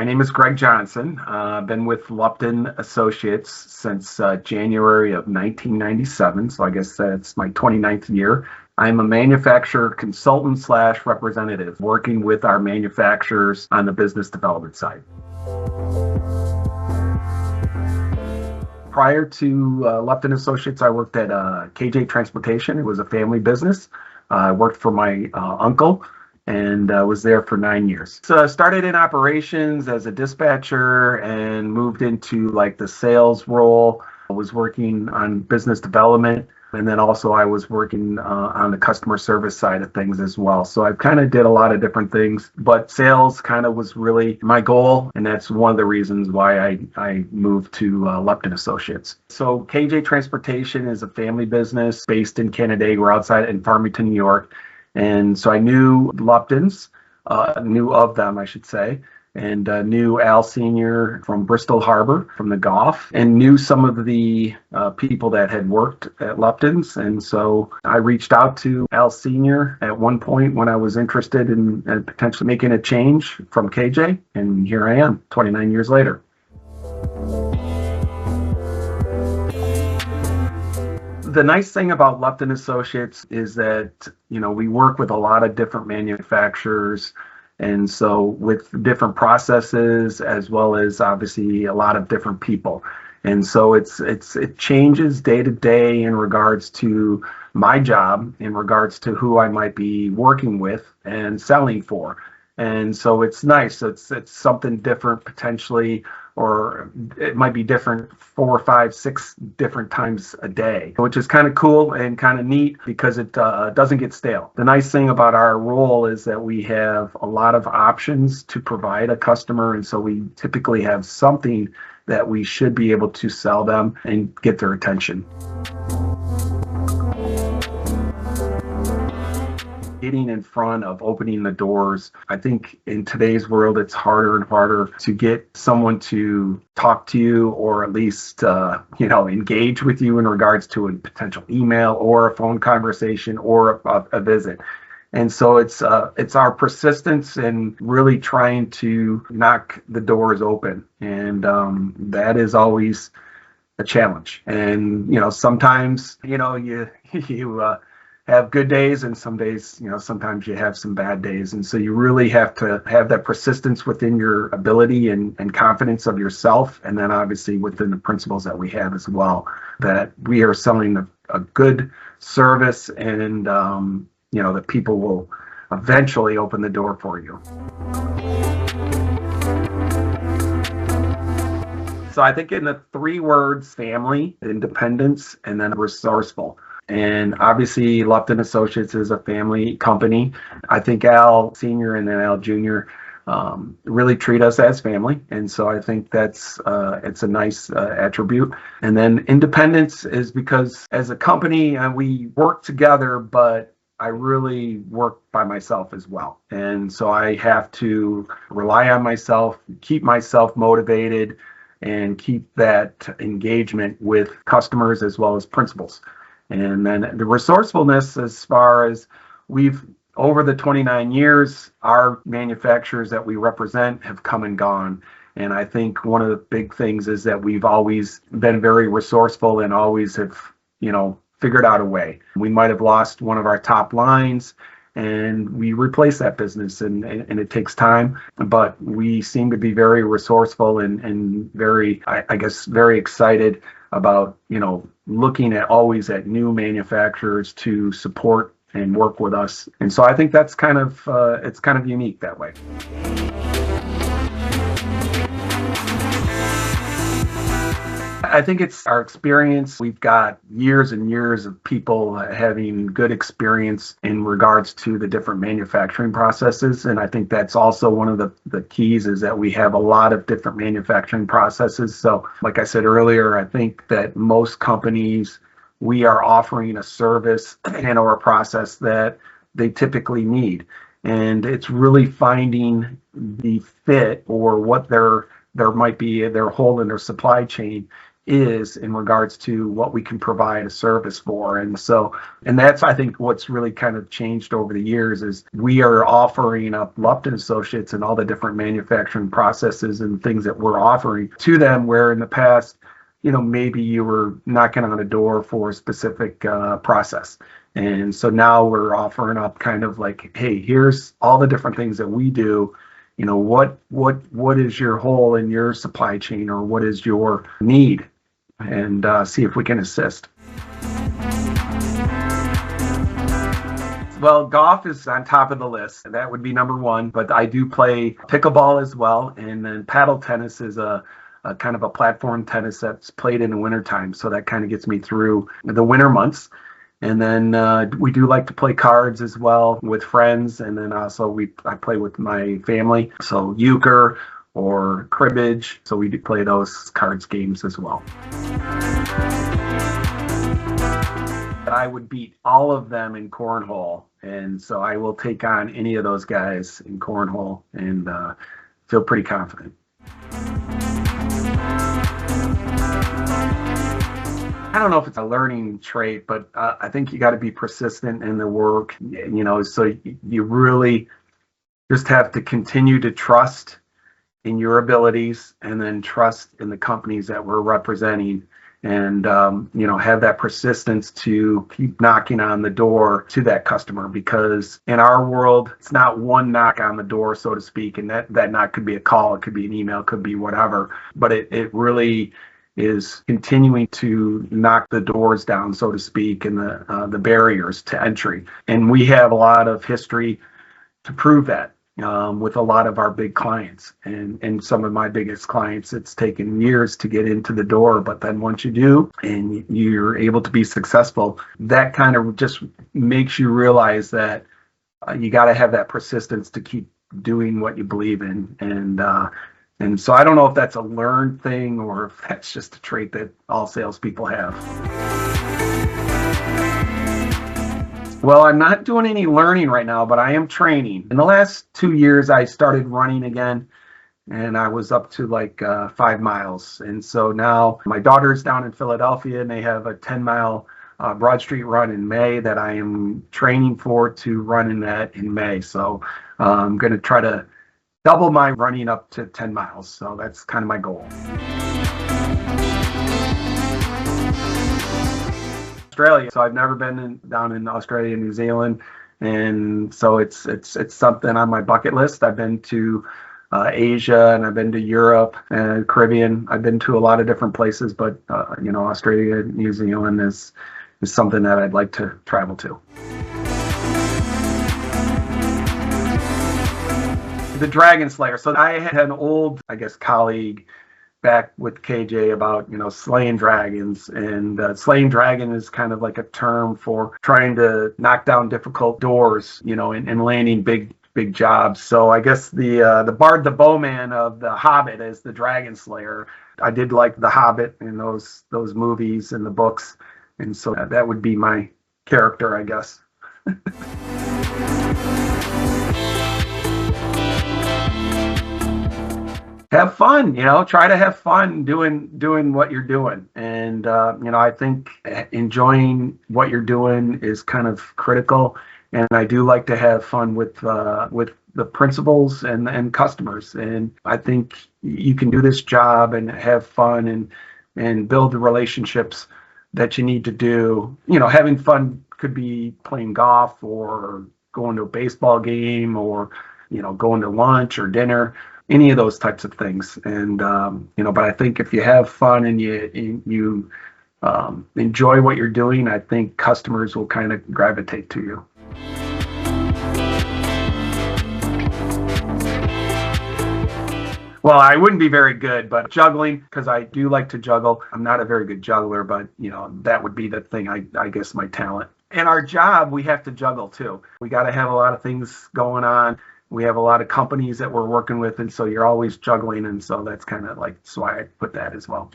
My name is Greg Johnson. I've been with Lupton Associates since January of 1997, so I guess that's my 29th year. I'm a manufacturer consultant slash representative working with our manufacturers on the business development side. Prior to Lupton Associates, I worked at KJ Transportation. It was a family business. I worked for my uncle and was there for 9 years. So I started in operations as a dispatcher and moved into like the sales role. I was working on business development, and then also I was working on the customer service side of things as well. So I kind of did a lot of different things, but sales kind of was really my goal, and that's one of the reasons why I moved to Lupton Associates. So KJ Transportation is a family business based in Canandaigua, outside in Farmington, New York. And so I knew Lupton's, knew of them, I should say, and knew Al Sr. from Bristol Harbor, from the Gulf, and knew some of the people that had worked at Lupton's. And so I reached out to Al Sr. at one point when I was interested in potentially making a change from KJ, and here I am, 29 years later. The nice thing about Lupton Associates is that, we work with a lot of different manufacturers, and so with different processes as well as obviously a lot of different people. And so it changes day to day in regards to my job, in regards to who I might be working with and selling for. And so it's nice. It's something different potentially, or it might be different 4, 5, 6 different times a day, which is kind of cool and kind of neat because it doesn't get stale. The nice thing about our role is that we have a lot of options to provide a customer, and so we typically have something that we should be able to sell them and get their attention. Getting in front of opening the doors. I think in today's world, it's harder and harder to get someone to talk to you, or at least, engage with you in regards to a potential email or a phone conversation or a visit. And so it's our persistence in really trying to knock the doors open. And that is always a challenge. And, sometimes, you have good days, and some days, sometimes you have some bad days. And so you really have to have that persistence within your ability and confidence of yourself. And then obviously within the principles that we have as well, that we are selling a good service, and, that people will eventually open the door for you. So I think in the 3 words: family, independence, and then resourceful. And obviously, Lupton Associates is a family company. I think Al Sr. and then Al Jr. Really treat us as family. And so I think that's it's a nice attribute. And then independence is because as a company, we work together, but I really work by myself as well. And so I have to rely on myself, keep myself motivated, and keep that engagement with customers as well as principals. And then the resourcefulness, as far as over the 29 years, our manufacturers that we represent have come and gone. And I think one of the big things is that we've always been very resourceful and always have, figured out a way. We might have lost one of our top lines, and we replace that business, and it takes time, but we seem to be very resourceful and very, I guess, very excited about, looking always at new manufacturers to support and work with us. And so I think that's kind of, it's kind of unique that way. I think it's our experience. We've got years and years of people having good experience in regards to the different manufacturing processes. And I think that's also one of the keys, is that we have a lot of different manufacturing processes. So like I said earlier, I think that most companies, we are offering a service and or a process that they typically need. And it's really finding the fit, or what there might be their hole in their supply chain, is in regards to what we can provide a service for. And that's, I think, what's really kind of changed over the years is we are offering up Lupton Associates and all the different manufacturing processes and things that we're offering to them, where in the past, maybe you were knocking on a door for a specific process. And so now we're offering up kind of like, hey, here's all the different things that we do. What is your hole in your supply chain, or what is your need, and see if we can assist. Well, golf is on top of the list. That would be number one, but I do play pickleball as well. And then paddle tennis is a kind of a platform tennis that's played in the wintertime. So that kind of gets me through the winter months. And then we do like to play cards as well with friends. And then also I play with my family. So euchre or cribbage. So we do play those cards games as well. I would beat all of them in cornhole. And so I will take on any of those guys in cornhole and feel pretty confident. I don't know if it's a learning trait, but I think you got to be persistent in the work, so you really just have to continue to trust in your abilities, and then trust in the companies that we're representing, and have that persistence to keep knocking on the door to that customer, because in our world, it's not one knock on the door, so to speak, and that knock could be a call, it could be an email, it could be whatever, but it really is continuing to knock the doors down, so to speak, and the barriers to entry. And we have a lot of history to prove that with a lot of our big clients. And some of my biggest clients, it's taken years to get into the door, but then once you do and you're able to be successful, that kind of just makes you realize that you got to have that persistence to keep doing what you believe in. And so I don't know if that's a learned thing or if that's just a trait that all salespeople have. Well, I'm not doing any learning right now, but I am training. In the last 2 years, I started running again, and I was up to like 5 miles. And so now my daughter's down in Philadelphia, and they have a 10-mile Broad Street run in May that I am training for to run in that in May. So I'm going to try to double my running up to 10 miles. So that's kind of my goal. Australia. So I've never been down in Australia, New Zealand. And so it's something on my bucket list. I've been to Asia, and I've been to Europe and Caribbean. I've been to a lot of different places, but Australia, New Zealand is something that I'd like to travel to. The Dragon Slayer. So I had an old, colleague back with KJ about, slaying dragons. And slaying dragon is kind of like a term for trying to knock down difficult doors, and landing big jobs. So I guess the Bard the Bowman of the Hobbit is the Dragon Slayer. I did like the Hobbit and those movies and the books. And so that would be my character, I guess. Have fun, try to have fun doing what you're doing. And, I think enjoying what you're doing is kind of critical. And I do like to have fun with the principals and customers. And I think you can do this job and have fun and build the relationships that you need to do. Having fun could be playing golf or going to a baseball game or, going to lunch or dinner. Any of those types of things. And, but I think if you have fun and you enjoy what you're doing, I think customers will kind of gravitate to you. Well, I wouldn't be very good, but juggling, because I do like to juggle. I'm not a very good juggler, but, that would be the thing, I guess, my talent. In our job, we have to juggle too. We got to have a lot of things going on. We have a lot of companies that we're working with, and so you're always juggling, and so that's kind of like, that's why I put that as well.